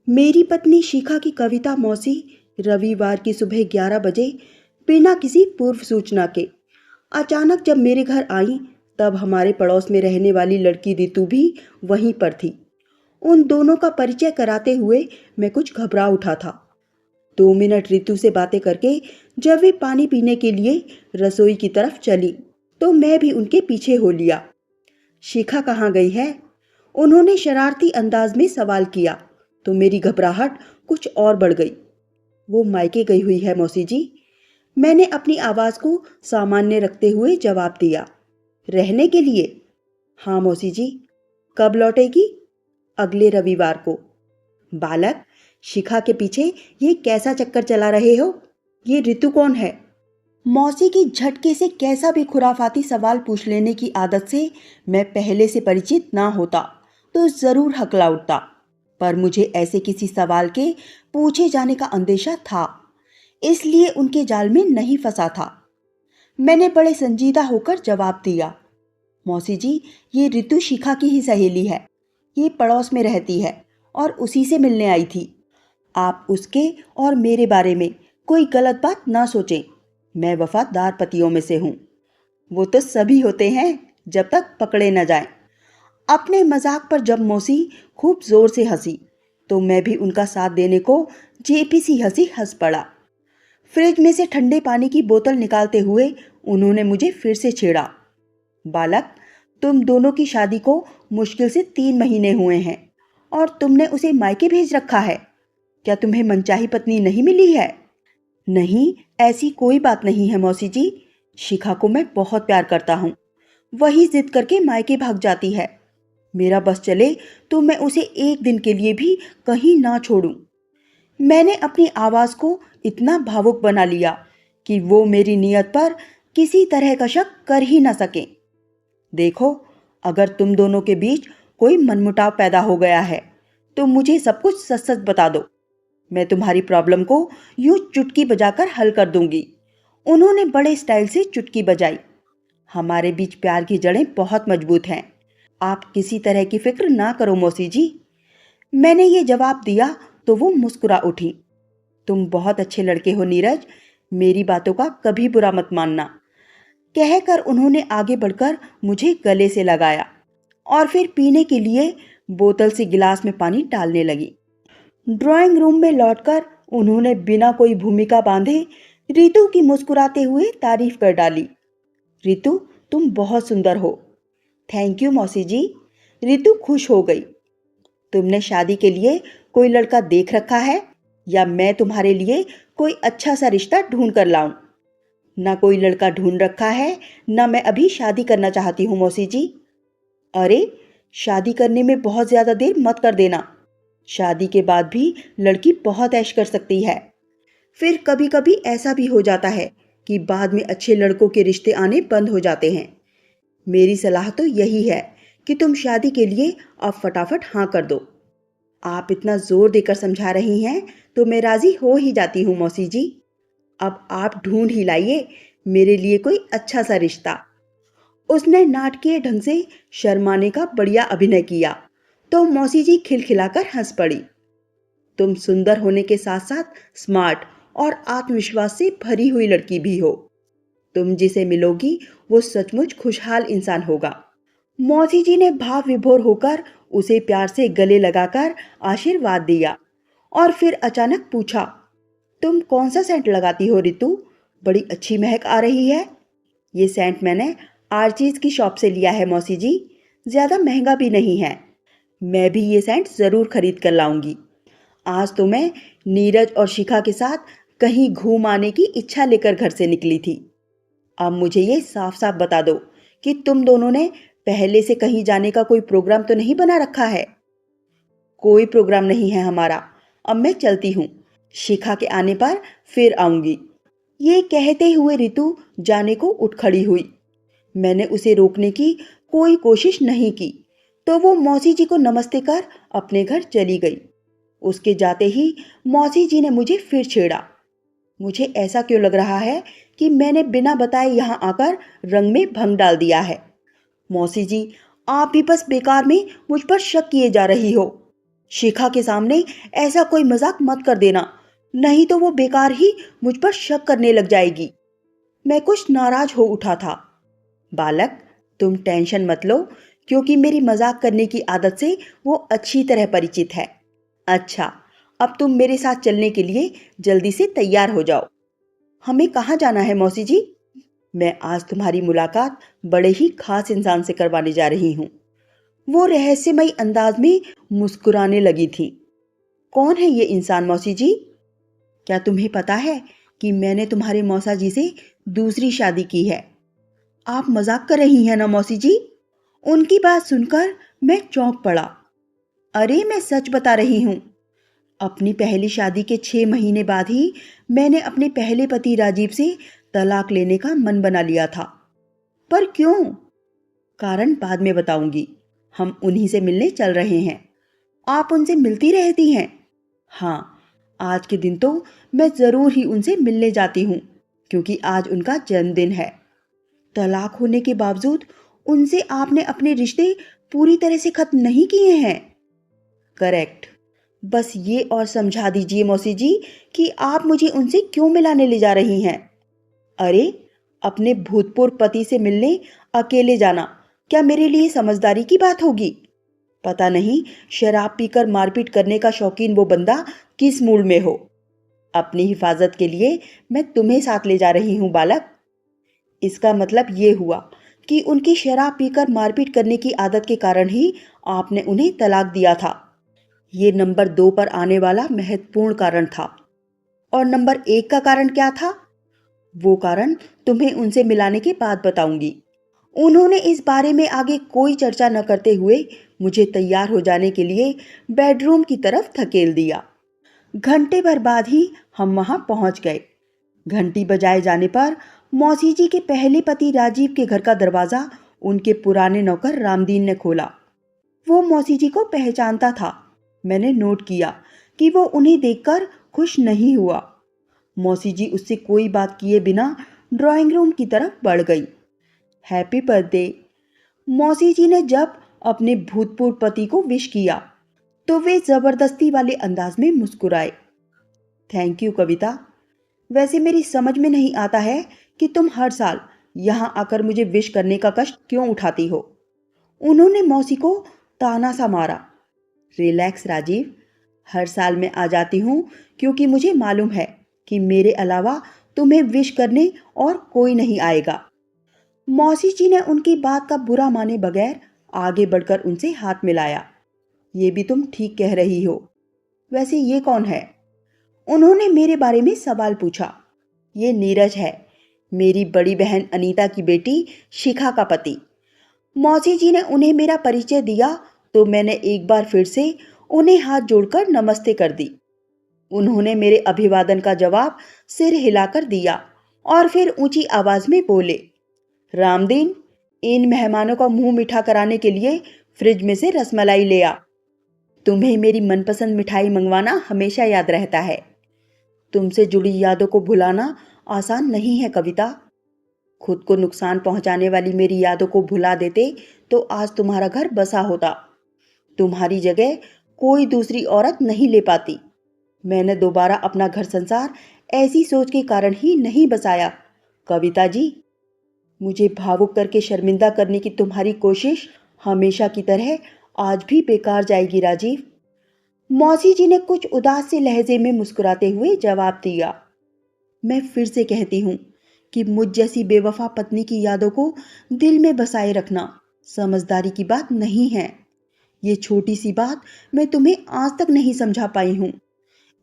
मेरी पत्नी शिखा की कविता मौसी रविवार की सुबह 11 बजे बिना किसी पूर्व सूचना के अचानक जब मेरे घर आई, तब हमारे पड़ोस में रहने वाली लड़की रितु भी वहीं पर थी। उन दोनों का परिचय कराते हुए मैं कुछ घबरा उठा था। 2 मिनट रितु से बातें करके जब वे पानी पीने के लिए रसोई की तरफ चली, तो मैं भी उनके पीछे हो लिया। शिखा कहाँ गई है? उन्होंने शरारती अंदाज में सवाल किया, तो मेरी घबराहट कुछ और बढ़ गई। वो मायके गई हुई है मौसी जी, मैंने अपनी आवाज को सामान्य रखते हुए जवाब दिया। रहने के लिए? हाँ मौसी जी। कब लौटेगी? अगले रविवार को। बालक, शिखा के पीछे ये कैसा चक्कर चला रहे हो? ये ऋतु कौन है? मौसी की झटके से कैसा भी खुराफाती सवाल पूछ लेने की आदत से मैं पहले से परिचित ना होता तो जरूर हकला उठता, पर मुझे ऐसे किसी सवाल के पूछे जाने का अंदेशा था, इसलिए उनके जाल में नहीं फंसा था। मैंने बड़े संजीदा होकर जवाब दिया, मौसी जी, ये ऋतु शिखा की ही सहेली है। ये पड़ोस में रहती है और उसी से मिलने आई थी। आप उसके और मेरे बारे में कोई गलत बात ना सोचें। मैं वफादार पतियों में से हूँ। वो तो सभी होते हैं जब तक पकड़े न जाएं। अपने मजाक पर जब मौसी खूब जोर से हंसी, तो मैं भी उनका साथ देने को जेपी सी हंस पड़ा। फ्रिज में से ठंडे पानी की बोतल निकालते हुए उन्होंने मुझे फिर से छेड़ा। बालक, तुम दोनों की शादी को मुश्किल से 3 महीने हुए हैं और तुमने उसे मायके भेज रखा है। क्या तुम्हें मनचाही पत्नी नहीं मिली है? नहीं, ऐसी कोई बात नहीं है मौसी जी। शिखा को मैं बहुत प्यार करता हूँ। वही जिद करके मायके भाग जाती है। मेरा बस चले तो मैं उसे एक दिन के लिए भी कहीं ना छोड़ूं। मैंने अपनी आवाज को इतना भावुक बना लिया कि वो मेरी नियत पर किसी तरह का शक कर ही ना सके। देखो, अगर तुम दोनों के बीच कोई मनमुटाव पैदा हो गया है तो मुझे सब कुछ सच सच बता दो। मैं तुम्हारी प्रॉब्लम को यूं चुटकी बजाकर हल कर दूंगी। उन्होंने बड़े स्टाइल से चुटकी बजाई। हमारे बीच प्यार की जड़ें बहुत मजबूत हैं। आप किसी तरह की फिक्र ना करो मौसी जी। मैंने ये जवाब दिया तो वो मुस्कुरा उठी। तुम बहुत अच्छे लड़के हो नीरज, मेरी बातों का कभी बुरा मत मानना, कहकर उन्होंने आगे बढ़कर मुझे गले से लगाया और फिर पीने के लिए बोतल से गिलास में पानी डालने लगी। ड्राइंग रूम में लौटकर उन्होंने बिना कोई भूमिका बांधे रितु की मुस्कुराते हुए तारीफ कर डाली। रितु, तुम बहुत सुंदर हो। थैंक यू मौसी जी। रितु खुश हो गई। तुमने शादी के लिए कोई लड़का देख रखा है या मैं तुम्हारे लिए कोई अच्छा सा रिश्ता ढूंढ कर लाऊं? ना कोई लड़का ढूंढ रखा है, ना मैं अभी शादी करना चाहती हूँ मौसी जी। अरे, शादी करने में बहुत ज्यादा देर मत कर देना। शादी के बाद भी लड़की बहुत ऐश कर सकती है। फिर कभी कभी ऐसा भी हो जाता है कि बाद में अच्छे लड़कों के रिश्ते आने बंद हो जाते हैं। मेरी सलाह तो यही है कि तुम शादी के लिए अब फटाफट हाँ कर दो। आप इतना जोर देकर समझा रही हैं तो मैं राजी हो ही जाती हूँ मौसी जी। अब आप ढूंढ ही लाइए मेरे लिए कोई अच्छा सा रिश्ता। उसने नाटकीय ढंग से शर्माने का बढ़िया अभिनय किया तो मौसी जी खिलखिलाकर हंस पड़ी। तुम सुंदर होने के साथ साथ स्मार्ट और आत्मविश्वास से भरी हुई लड़की भी हो। तुम जिसे मिलोगी वो सचमुच खुशहाल इंसान होगा। मौसी जी ने भाव विभोर होकर उसे प्यार से गले लगाकर आशीर्वाद दिया और फिर अचानक पूछा, तुम कौन सा सेंट लगाती हो रितु? बड़ी अच्छी महक आ रही है। ये सेंट मैंने आर्चीज की शॉप से लिया है मौसी जी। ज्यादा महंगा भी नहीं है। मैं भी ये सेंट जरूर खरीद कर लाऊंगी। आज तो मैं नीरज और शिखा के साथ कहीं घूम आने की इच्छा लेकर घर से निकली थी। अब मुझे ये साफ साफ बता दो कि तुम दोनों ने पहले से कहीं जाने का कोई प्रोग्राम तो नहीं बना रखा है? कोई प्रोग्राम नहीं है हमारा। अब मैं चलती हूँ। शिखा के आने पर फिर आऊंगी। ये कहते हुए रितु जाने को उठ खड़ी हुई। मैंने उसे रोकने की कोई कोशिश नहीं की तो वो मौसी जी को नमस्ते कर अपने घर चली गई। उसके जाते ही मौसी जी ने मुझे फिर छेड़ा। मुझे ऐसा क्यों लग रहा है कि मैंने बिना बताए यहाँ आकर रंग में भंग डाल दिया है। मौसी जी, आप भी बस बेकार में मुझ पर शक किए जा रही हो। शिखा के सामने ऐसा कोई मजाक मत कर देना, नहीं तो वो बेकार ही मुझ पर शक करने लग जाएगी। मैं कुछ नाराज हो उठा था। बालक, तुम टेंशन मत लो, क्योंकि मेरी मजाक करने की आदत से वो अच्छी तरह परिचित है। अच्छा, अब तुम मेरे साथ चलने के लिए जल्दी से तैयार हो जाओ। हमें कहाँ जाना है मौसी जी? मैं आज तुम्हारी मुलाकात बड़े ही खास इंसान से करवाने जा रही हूँ। वो रहस्यमयी अंदाज में मुस्कुराने लगी थी। कौन है ये इंसान मौसी जी? क्या तुम्हें पता है कि मैंने तुम्हारे मौसा जी से दूसरी शादी की है? आप मजाक कर रही हैं ना मौसी जी? उनकी बात सुनकर मैं चौंक पड़ा। अरे, मैं सच बता रही हूँ। अपनी पहली शादी के 6 महीने बाद ही मैंने अपने पहले पति राजीव से तलाक लेने का मन बना लिया था। पर क्यों? कारण बाद में बताऊंगी। हम उन्हीं से मिलने चल रहे हैं। आप उनसे मिलती रहती हैं? हाँ, आज के दिन तो मैं जरूर ही उनसे मिलने जाती हूँ, क्योंकि आज उनका जन्मदिन है। तलाक होने के बावजूद उनसे आपने अपने रिश्ते पूरी तरह से खत्म नहीं किए हैं। करेक्ट। बस ये और समझा दीजिए मौसी जी कि आप मुझे उनसे क्यों मिलाने ले जा रही हैं। अरे, अपने भूतपूर्व पति से मिलने अकेले जाना क्या मेरे लिए समझदारी की बात होगी? पता नहीं शराब पीकर मारपीट करने का शौकीन वो बंदा किस मूड में हो। अपनी हिफाजत के लिए मैं तुम्हें साथ ले जा रही हूँ बालक। इसका मतलब ये हुआ कि उनकी शराब पीकर मारपीट करने की आदत के कारण ही आपने उन्हें तलाक दिया था। ये नंबर 2 पर आने वाला महत्वपूर्ण कारण था। और नंबर 1 का कारण क्या था? वो कारण तुम्हें उनसे मिलाने के बाद बताऊंगी। उन्होंने इस बारे में आगे कोई चर्चा न करते हुए मुझे तैयार हो जाने के लिए बेडरूम की तरफ धकेल दिया। घंटे भर बाद ही हम वहां पहुंच गए। घंटी बजाए जाने पर मौसी जी के पहले पति राजीव के घर का दरवाजा उनके पुराने नौकर रामदीन ने खोला। वो मौसी जी को पहचानता था। मैंने नोट किया कि वो उन्हें देखकर खुश नहीं हुआ। मौसी जी उससे कोई बात किए बिना ड्राइंग रूम की तरफ बढ़ गई। Happy birthday. मौसी जी ने जब अपने भूतपूर्व पति को विश किया तो वे जबरदस्ती वाले अंदाज में मुस्कुराए। थैंक यू कविता। वैसे मेरी समझ में नहीं आता है कि तुम हर साल यहाँ आकर मुझे विश करने का कष्ट क्यों उठाती हो। उन्होंने मौसी को ताना सा मारा। रिलैक्स राजीव, हर साल मैं आ जाती हूँ क्योंकि मुझे मालूम है कि मेरे अलावा तुम्हें विश करने और कोई नहीं आएगा। मौसी जी ने उनकी बात का बुरा माने बगैर आगे बढ़कर उनसे हाथ मिलाया। ये भी तुम ठीक कह रही हो। वैसे ये कौन है? उन्होंने मेरे बारे में सवाल पूछा। ये नीरज है, मेरी बड़ी बहन अनीता की बेटी शिखा का पति। मौसी जी ने उन्हें मेरा परिचय दिया तो मैंने एक बार फिर से उन्हें हाथ जोड़कर नमस्ते कर दी। उन्होंने मेरे अभिवादन का जवाब सिर हिलाकर दिया और फिर ऊंची आवाज में बोले, रामदीन, इन मेहमानों का मुंह मीठा कराने के लिए फ्रिज में से रसमलाई ले आ। तुम्हें मेरी मनपसंद मिठाई मंगवाना हमेशा याद रहता है। तुमसे जुड़ी यादों को भुलाना आसान नहीं है कविता। खुद को नुकसान पहुंचाने वाली मेरी यादों को भुला देते तो आज तुम्हारा घर बसा होता। तुम्हारी जगह कोई दूसरी औरत नहीं ले पाती। मैंने दोबारा अपना घर संसार ऐसी सोच के कारण ही नहीं बसाया। कविता जी, मुझे भावुक करके शर्मिंदा करने की तुम्हारी कोशिश हमेशा की तरह आज भी बेकार जाएगी राजीव। मौसी जी ने कुछ उदास से लहजे में मुस्कुराते हुए जवाब दिया। मैं फिर से कहती हूँ कि मुझ जैसी बेवफा पत्नी की यादों को दिल में बसाए रखना समझदारी की बात नहीं है। ये छोटी सी बात मैं तुम्हें आज तक नहीं समझा पाई हूँ।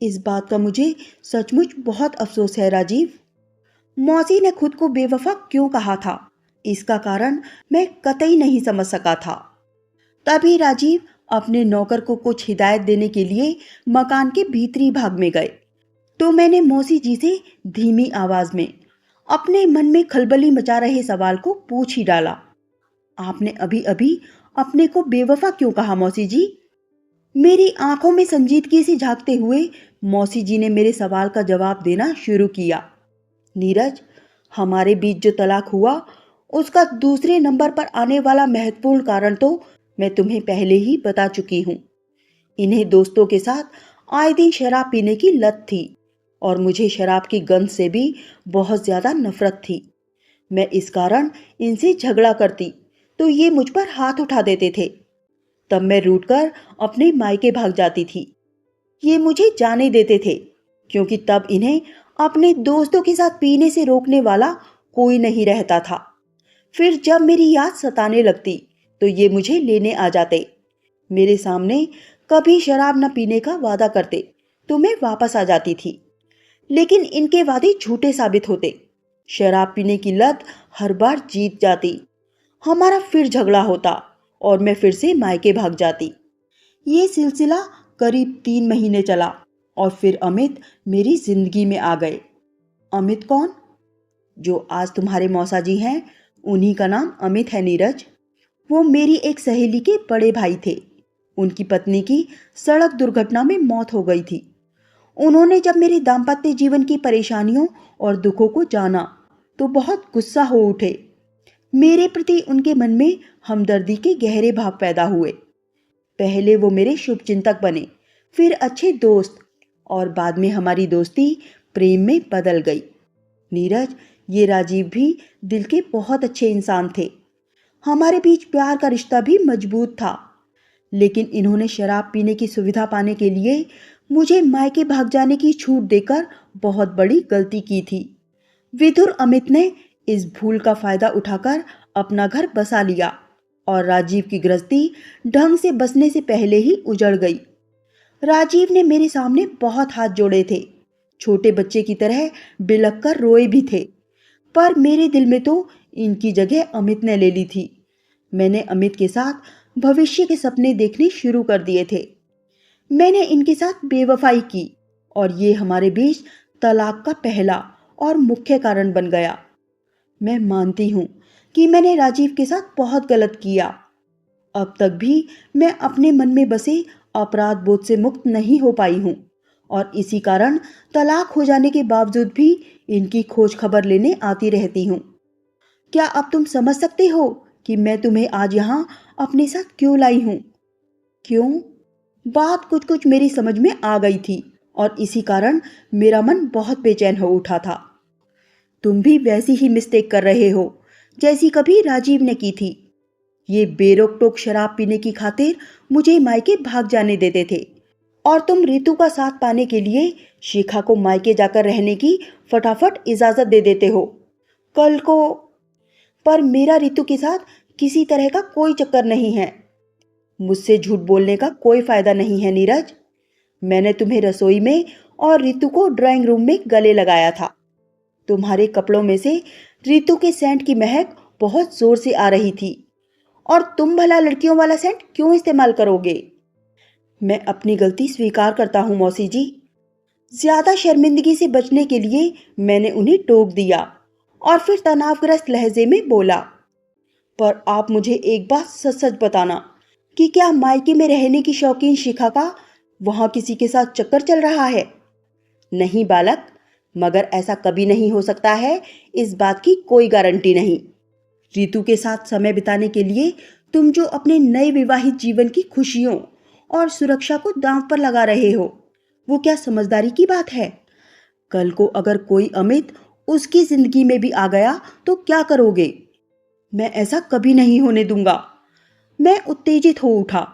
इस बात का मुझे सचमुच बहुत अफसोस है राजीव। मौसी ने खुद को बेवफा क्यों कहा था, इसका कारण मैं कतई नहीं समझ सका था। तभी राजीव अपने नौकर को कुछ हिदायत देने के लिए मकान के भीतरी भाग में गए तो मैंने मौसी जी से धीमी आवाज में अपने मन में खलबली मचा रहे सवाल को पूछ ही डाला। आपने अभी अभी अपने को बेवफा क्यों कहा मौसी जी? मेरी आंखों में संजीदगी से झांकते हुए मौसी जी ने मेरे सवाल का जवाब देना शुरू किया। नीरज, हमारे बीच जो तलाक हुआ उसका दूसरे नंबर पर आने वाला महत्वपूर्ण कारण तो मैं तुम्हें पहले ही बता चुकी हूँ। इन्हें दोस्तों के साथ आए दिन शराब पीने की लत थी और मुझे शराब की गंध से भी बहुत ज्यादा नफरत थी। मैं इस कारण इनसे झगड़ा करती तो ये मुझ पर हाथ उठा देते थे। तब मैं रूठकर अपने मायके भाग जाती थी। ये मुझे जाने देते थे क्योंकि तब इन्हें अपने दोस्तों के साथ पीने से रोकने वाला कोई नहीं रहता था। फिर जब मेरी याद सताने लगती तो ये मुझे लेने आ जाते। मेरे सामने कभी शराब न पीने का वादा करते तो मैं वापस आ जाती थी, लेकिन इनके वादे झूठे साबित होते। शराब पीने की लत हर बार जीत जाती। हमारा फिर झगड़ा होता और मैं फिर से मायके भाग जाती। ये सिलसिला करीब 3 महीने चला और फिर अमित मेरी जिंदगी में आ गए। अमित कौन? जो आज तुम्हारे मौसा जी हैं, उन्हीं का नाम अमित है नीरज। वो मेरी एक सहेली के बड़े भाई थे। उनकी पत्नी की सड़क दुर्घटना में मौत हो गई थी। उन्होंने जब मेरे दाम्पत्य जीवन की परेशानियों और दुखों को जाना तो बहुत गुस्सा हो उठे। मेरे प्रति उनके मन में हमदर्दी के गहरे भाव पैदा हुए। पहले वो मेरे शुभचिंतक बने, फिर अच्छे दोस्त और बाद में हमारी दोस्ती प्रेम में बदल गई। नीरज, ये राजीव भी दिल के बहुत अच्छे इंसान थे। हमारे बीच प्यार का रिश्ता भी मजबूत था, लेकिन इन्होंने शराब पीने की सुविधा पाने के लिए मुझे मायके भाग जाने की छूट देकर बहुत बड़ी गलती की थी। विधुर अमित ने इस भूल का फायदा उठाकर अपना घर बसा लिया और राजीव की गृहस्थी ढंग से बसने से पहले ही उजड़ गई। राजीव ने मेरे सामने बहुत हाथ जोड़े थे, छोटे बच्चे की तरह बिलख कर रोए भी थे, पर मेरे दिल में तो इनकी जगह अमित ने ले ली थी। मैंने अमित के साथ भविष्य के सपने देखने शुरू कर दिए थे। मैंने इनके साथ बेवफाई की और ये हमारे बीच तलाक का पहला और मुख्य कारण बन गया। मैं मानती हूँ कि मैंने राजीव के साथ बहुत गलत किया। अब तक भी मैं अपने मन में बसे अपराध बोध से मुक्त नहीं हो पाई हूँ और इसी कारण तलाक हो जाने के बावजूद भी इनकी खोज खबर लेने आती रहती हूँ। क्या अब तुम समझ सकते हो कि मैं तुम्हें आज यहाँ अपने साथ क्यों लाई हूँ? क्यों? बात कुछ कुछ मेरी समझ में आ गई थी और इसी कारण मेरा मन बहुत बेचैन हो उठा था। तुम भी वैसी ही मिस्टेक कर रहे हो जैसी कभी राजीव ने की थी। ये बेरोक टोक शराब पीने की खातिर मुझे मायके भाग जाने देते थे और तुम रितु का साथ पाने के लिए शिखा को मायके जाकर रहने की फटाफट इजाजत दे देते हो। कल को पर मेरा रितु के साथ किसी तरह का कोई चक्कर नहीं है। मुझसे झूठ बोलने का कोई फायदा नहीं है नीरज। मैंने तुम्हें रसोई में और रितु को ड्राइंग रूम में गले लगाया था। तुम्हारे कपड़ों में से रितु के सेंट की महक बहुत जोर से आ रही थी और तुम भला लड़कियों वाला सेंट क्यों इस्तेमाल करोगे? मैं अपनी गलती स्वीकार करता हूँ मौसी जी। ज्यादा शर्मिंदगी से बचने के लिए मैंने उन्हें टोक दिया और फिर तनावग्रस्त लहजे में बोला, पर आप मुझे एक बात सच सच बताना कि क्या मायके में रहने की शौकीन शिखा का वहां किसी के साथ चक्कर चल रहा है? नहीं बालक, मगर ऐसा कभी नहीं हो सकता है, इस बात की कोई गारंटी नहीं। रितु के साथ समय बिताने के लिए तुम जो अपने नए विवाहित जीवन की खुशियों और सुरक्षा को दांव पर लगा रहे हो, वो क्या समझदारी की बात है? कल को अगर कोई अमित उसकी जिंदगी में भी आ गया तो क्या करोगे? मैं ऐसा कभी नहीं होने दूंगा। मैं उत्तेजित हो उठा।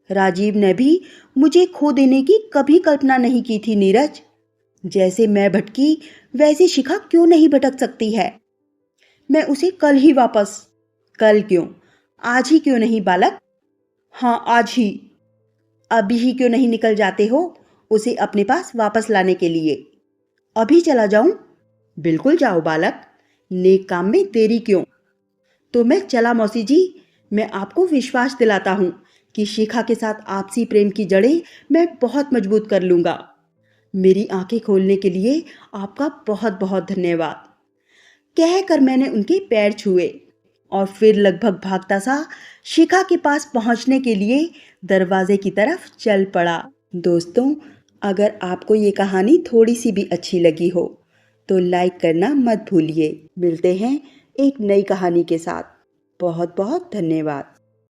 राजीव ने भी मुझे खो देने की कभी कल्पना नहीं की थी नीरज। जैसे मैं भटकी वैसे शिखा क्यों नहीं भटक सकती है? मैं उसे कल ही वापस। कल क्यों, आज ही क्यों नहीं बालक? हाँ, आज ही। अभी ही क्यों नहीं निकल जाते हो उसे अपने पास वापस लाने के लिए? अभी चला जाऊं? बिल्कुल जाओ बालक, नेक काम में देरी क्यों? तो मैं चला मौसी जी। मैं आपको विश्वास दिलाता हूं कि शिखा के साथ आपसी प्रेम की जड़ें मैं बहुत मजबूत कर लूंगा। मेरी आंखें खोलने के लिए आपका बहुत बहुत धन्यवाद। कहकर मैंने उनके पैर छुए और फिर लगभग भागता सा शिखा के पास पहुंचने के लिए दरवाजे की तरफ चल पड़ा। दोस्तों, अगर आपको ये कहानी थोड़ी सी भी अच्छी लगी हो तो लाइक करना मत भूलिए। मिलते हैं एक नई कहानी के साथ। बहुत बहुत धन्यवाद।